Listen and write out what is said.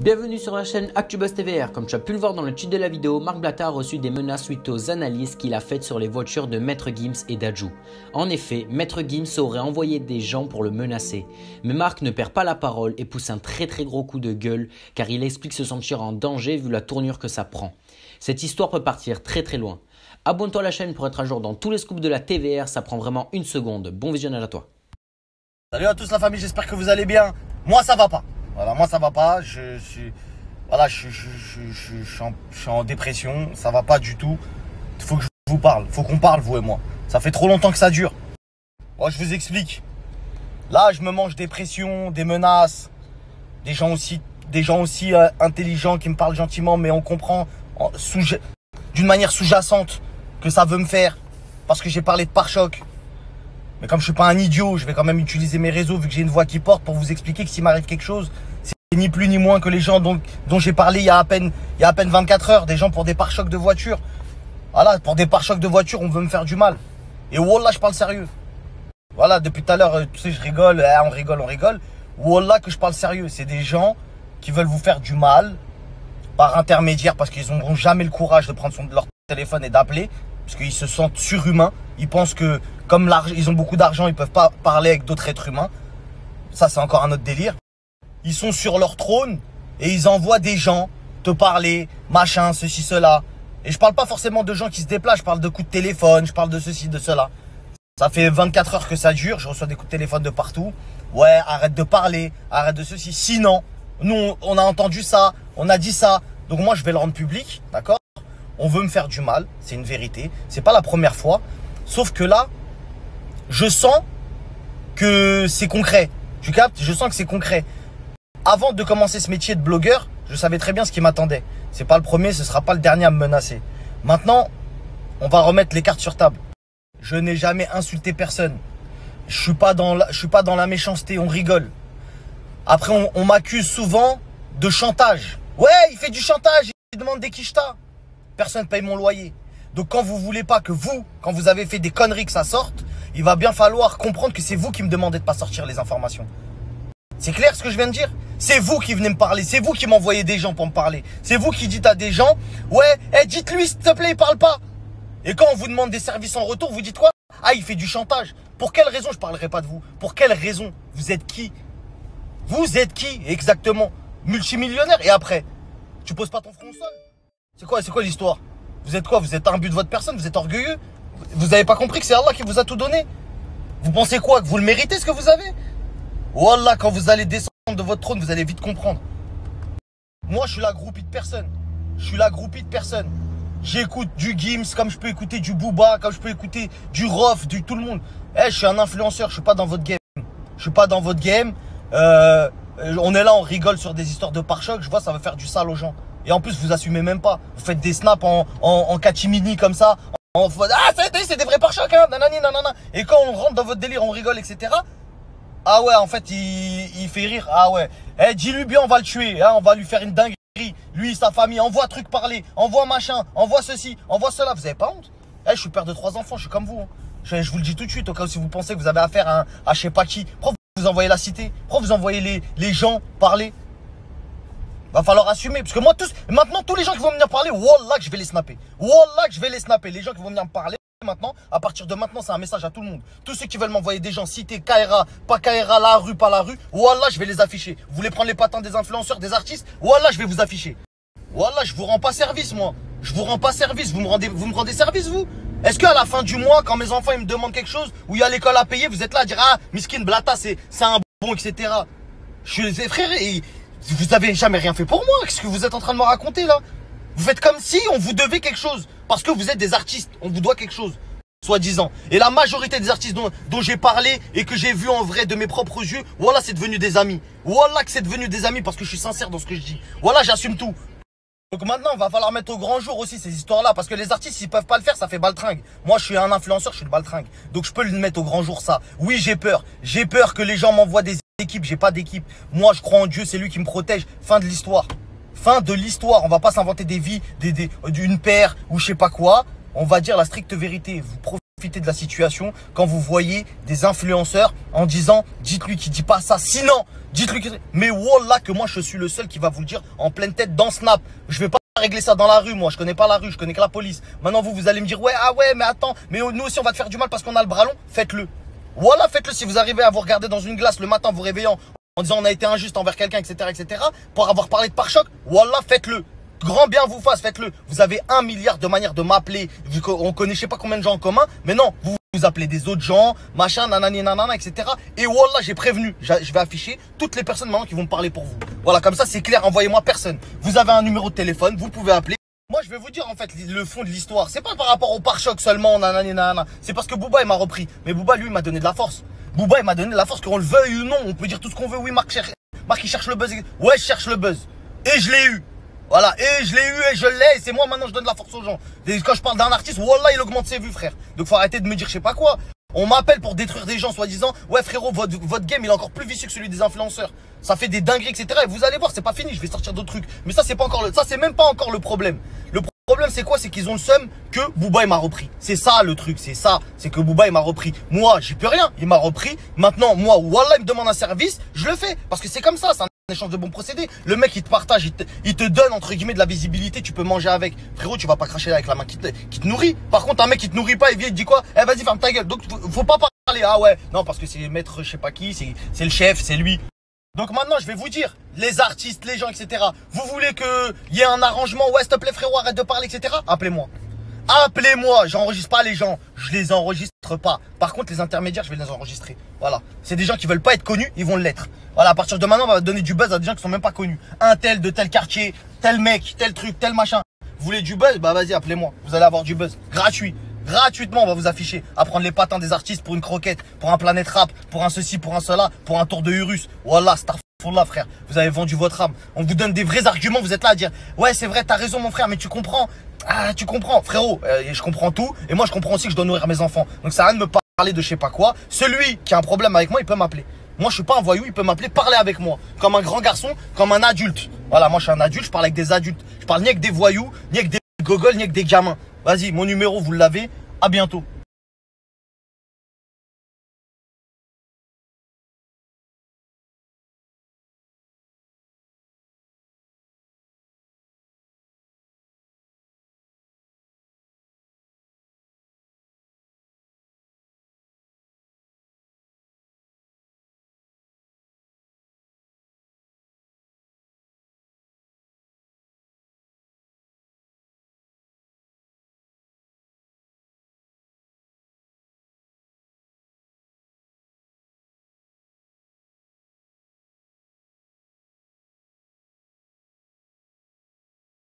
Bienvenue sur la chaîne ActuBuzz TVR. Comme tu as pu le voir dans le titre de la vidéo, Marc Blatta a reçu des menaces suite aux analyses qu'il a faites sur les voitures de Maître Gims et Dadju. En effet, Maître Gims aurait envoyé des gens pour le menacer. Mais Marc ne perd pas la parole et pousse un très gros coup de gueule car il explique se sentir en danger vu la tournure que ça prend. Cette histoire peut partir très loin. Abonne-toi à la chaîne pour être à jour dans tous les scoops de la TVR, ça prend vraiment une seconde. Bon visionnage à toi. Salut à tous la famille, j'espère que vous allez bien. Moi ça va pas. Voilà, moi ça va pas. Je suis en dépression. Ça va pas du tout. Il faut que je vous parle. Faut qu'on parle vous et moi. Ça fait trop longtemps que ça dure. Moi je vous explique. Là je me mange des pressions, des menaces, des gens aussi intelligents qui me parlent gentiment, mais on comprend d'une manière sous-jacente que ça veut me faire parce que j'ai parlé de pare-choc. Mais comme je suis pas un idiot, je vais quand même utiliser mes réseaux vu que j'ai une voix qui porte pour vous expliquer que s'il m'arrive quelque chose, c'est ni plus ni moins que les gens dont j'ai parlé il y a à peine 24 heures, des gens pour des pare-chocs de voiture. Voilà, pour des pare-chocs de voiture, on veut me faire du mal. Et wallah, je parle sérieux. Voilà, depuis tout à l'heure, tu sais, je rigole, on rigole. Wallah que je parle sérieux. C'est des gens qui veulent vous faire du mal par intermédiaire parce qu'ils n'auront jamais le courage de prendre leur téléphone et d'appeler. Parce qu'ils se sentent surhumains. Ils pensent que comme ils ont beaucoup d'argent, ils ne peuvent pas parler avec d'autres êtres humains. Ça, c'est encore un autre délire. Ils sont sur leur trône et ils envoient des gens te parler, machin, ceci, cela. Et je parle pas forcément de gens qui se déplacent. Je parle de coups de téléphone, je parle de ceci, de cela. Ça fait 24 heures que ça dure. Je reçois des coups de téléphone de partout. Ouais, arrête de parler, arrête de ceci. Sinon, nous, on a entendu ça, on a dit ça. Donc moi, je vais le rendre public, d'accord? On veut me faire du mal, c'est une vérité. C'est pas la première fois. Sauf que là, je sens que c'est concret. Tu captes? Je sens que c'est concret. Avant de commencer ce métier de blogueur, je savais très bien ce qui m'attendait. C'est pas le premier, ce sera pas le dernier à me menacer. Maintenant, on va remettre les cartes sur table. Je n'ai jamais insulté personne. Je suis pas dans la méchanceté, on rigole. Après, on m'accuse souvent de chantage. Ouais, il fait du chantage, il demande des quichetas. Personne ne paye mon loyer. Donc quand vous voulez pas que quand vous avez fait des conneries que ça sorte, il va bien falloir comprendre que c'est vous qui me demandez de pas sortir les informations. C'est clair ce que je viens de dire? C'est vous qui venez me parler, c'est vous qui m'envoyez des gens pour me parler. C'est vous qui dites à des gens, ouais, dites-lui s'il te plaît, il parle pas. Et quand on vous demande des services en retour, vous dites quoi? Ah, il fait du chantage. Pour quelle raison je parlerai pas de vous? Pour quelle raison? Vous êtes qui? Vous êtes qui exactement? Multimillionnaire? Et après, tu poses pas ton front au sol? C'est quoi l'histoire? Vous êtes quoi? Vous êtes un but de votre personne? Vous êtes orgueilleux? Vous n'avez pas compris que c'est Allah qui vous a tout donné? Vous pensez quoi? Que vous le méritez ce que vous avez? Wallah, quand vous allez descendre de votre trône, vous allez vite comprendre. Moi, je suis la groupie de personne. J'écoute du Gims comme je peux écouter du Booba, comme je peux écouter du Rof, du tout le monde. Je suis un influenceur, je suis pas dans votre game. On est là, on rigole sur des histoires de pare-choc. Je vois, ça va faire du sale aux gens. Et en plus, vous assumez même pas. Vous faites des snaps en catimini comme ça. Ah, c'est des vrais pare-chocs, hein. Nanani, nanana. Et quand on rentre dans votre délire, on rigole, etc. Ah ouais, en fait, il fait rire. Ah ouais. Dis-lui bien, on va le tuer. Hein, on va lui faire une dinguerie. Lui, sa famille, envoie truc parler. Envoie machin. Envoie ceci. Envoie cela. Vous avez pas honte? Je suis père de 3 enfants. Je suis comme vous. Hein. Je vous le dis tout de suite. Au cas où si vous pensez que vous avez affaire à je sais pas qui. Pourquoi vous envoyez la cité? Pourquoi vous envoyez les gens parler? Va falloir assumer. Parce que moi, maintenant, tous les gens qui vont venir parler, wallah que je vais les snapper. Les gens qui vont venir me parler maintenant, à partir de maintenant, c'est un message à tout le monde. Tous ceux qui veulent m'envoyer des gens, citer Kaira, pas Kaira, la rue, pas la rue, wallah, je vais les afficher. Vous voulez prendre les patins des influenceurs, des artistes, wallah, je vais vous afficher. Wallah, je vous rends pas service, moi. Je vous rends pas service. Vous me rendez service, vous? Est-ce qu'à la fin du mois, quand mes enfants ils me demandent quelque chose, où il y a l'école à payer, vous êtes là à dire, ah, Miskin Blatta, c'est un bon, etc. Je suis des frères et vous avez jamais rien fait pour moi. Qu'est-ce que vous êtes en train de me raconter là? Vous faites comme si on vous devait quelque chose. Parce que vous êtes des artistes, on vous doit quelque chose, soi-disant. Et la majorité des artistes dont j'ai parlé et que j'ai vu en vrai de mes propres yeux, voilà, c'est devenu des amis. Voilà que c'est devenu des amis parce que je suis sincère dans ce que je dis. Voilà, j'assume tout. Donc maintenant, il va falloir mettre au grand jour aussi ces histoires-là. Parce que les artistes, s'ils peuvent pas le faire, ça fait baltringue. Moi, je suis un influenceur, je suis le baltringue. Donc je peux le mettre au grand jour, ça. Oui, j'ai peur. J'ai peur que les gens m'envoient des équipes. J'ai pas d'équipe. Moi, je crois en Dieu, c'est lui qui me protège. Fin de l'histoire. Fin de l'histoire. On va pas s'inventer des vies, d'une paire ou je sais pas quoi. On va dire la stricte vérité. Vous profitez de la situation quand vous voyez des influenceurs en disant, dites-lui qu'il dit pas ça. Sinon, Dites-lui que... Mais wallah que moi je suis le seul qui va vous le dire en pleine tête dans Snap. Je vais pas régler ça dans la rue, moi. Je connais pas la rue, je connais que la police. Maintenant vous allez me dire, ouais, ah ouais, mais attends, mais nous aussi on va te faire du mal parce qu'on a le bras long. Faites-le. Voilà, faites-le. Si vous arrivez à vous regarder dans une glace le matin, vous réveillant en disant on a été injuste envers quelqu'un, etc., pour avoir parlé de pare-choc, voilà, faites-le. Grand bien vous fasse, faites-le. Vous avez 1 milliard de manières de m'appeler. Vu qu'on connaît je sais pas combien de gens en commun. Mais non, vous appelez des autres gens, machin, nanani, nanana, etc. Et wallah, j'ai prévenu. Je vais afficher toutes les personnes maintenant qui vont me parler pour vous. Voilà, comme ça, c'est clair. Envoyez-moi personne. Vous avez un numéro de téléphone, vous pouvez appeler. Moi, je vais vous dire en fait le fond de l'histoire. C'est pas par rapport au pare-choc seulement, nanani, nanana. C'est parce que Booba, il m'a repris. Mais Booba, lui, il m'a donné de la force. Booba, il m'a donné de la force, qu'on le veuille ou non. On peut dire tout ce qu'on veut. Oui, Marc, il cherche le buzz. Ouais, je cherche le buzz. Et je l'ai eu. Voilà, et je l'ai eu et je l'ai, et c'est moi maintenant je donne de la force aux gens. Et quand je parle d'un artiste, wallah il augmente ses vues frère. Donc faut arrêter de me dire je sais pas quoi. On m'appelle pour détruire des gens soi-disant. Ouais frérot, votre game il est encore plus vicieux que celui des influenceurs. Ça fait des dingueries, etc. Et vous allez voir, c'est pas fini, je vais sortir d'autres trucs. Mais ça c'est pas encore ça c'est même pas encore le problème. Le problème c'est quoi? C'est qu'ils ont le seum que Booba il m'a repris. C'est ça le truc, c'est ça. C'est que Booba il m'a repris. Moi j'y peux rien, il m'a repris. Maintenant moi, wallah il me demande un service, je le fais. Parce que c'est comme ça, c'est un échange de bons procédés. Le mec il te partage, il te donne entre guillemets de la visibilité, tu peux manger avec. Frérot, tu vas pas cracher avec la main qui te nourrit. Par contre un mec qui te nourrit pas, il vient, il te dit quoi? Eh vas-y ferme ta gueule. Donc faut pas parler. Ah ouais, non parce que c'est maître je sais pas qui, c'est le chef, c'est lui. Donc maintenant je vais vous dire, les artistes, les gens, etc. Vous voulez qu'il y ait un arrangement? Ouais s'il te plaît frérot, arrête de parler, etc. Appelez-moi. Appelez-moi, j'enregistre pas les gens, je les enregistre pas. Par contre les intermédiaires je vais les enregistrer. Voilà, c'est des gens qui veulent pas être connus, ils vont l'être. Voilà, à partir de maintenant on va donner du buzz à des gens qui sont même pas connus. Un tel de tel quartier, tel mec, tel truc, tel machin. Vous voulez du buzz? Bah vas-y appelez-moi, vous allez avoir du buzz, gratuit. Gratuitement on va vous afficher, à prendre les patins des artistes pour une croquette, pour un Planète Rap, pour un ceci, pour un cela, pour un tour de Urus. Voilà, Starfullah frère, vous avez vendu votre âme. On vous donne des vrais arguments, vous êtes là à dire ouais c'est vrai t'as raison mon frère mais tu comprends. Ah tu comprends frérot, je comprends tout et moi je comprends aussi que je dois nourrir mes enfants. Donc ça a rien de me parler de je sais pas quoi. Celui qui a un problème avec moi il peut m'appeler. Moi je suis pas un voyou, il peut m'appeler, parler avec moi. Comme un grand garçon, comme un adulte. Voilà, moi je suis un adulte, je parle avec des adultes. Je parle ni avec des voyous, ni avec des gogoles, ni avec des gamins. Vas-y, mon numéro vous l'avez, à bientôt.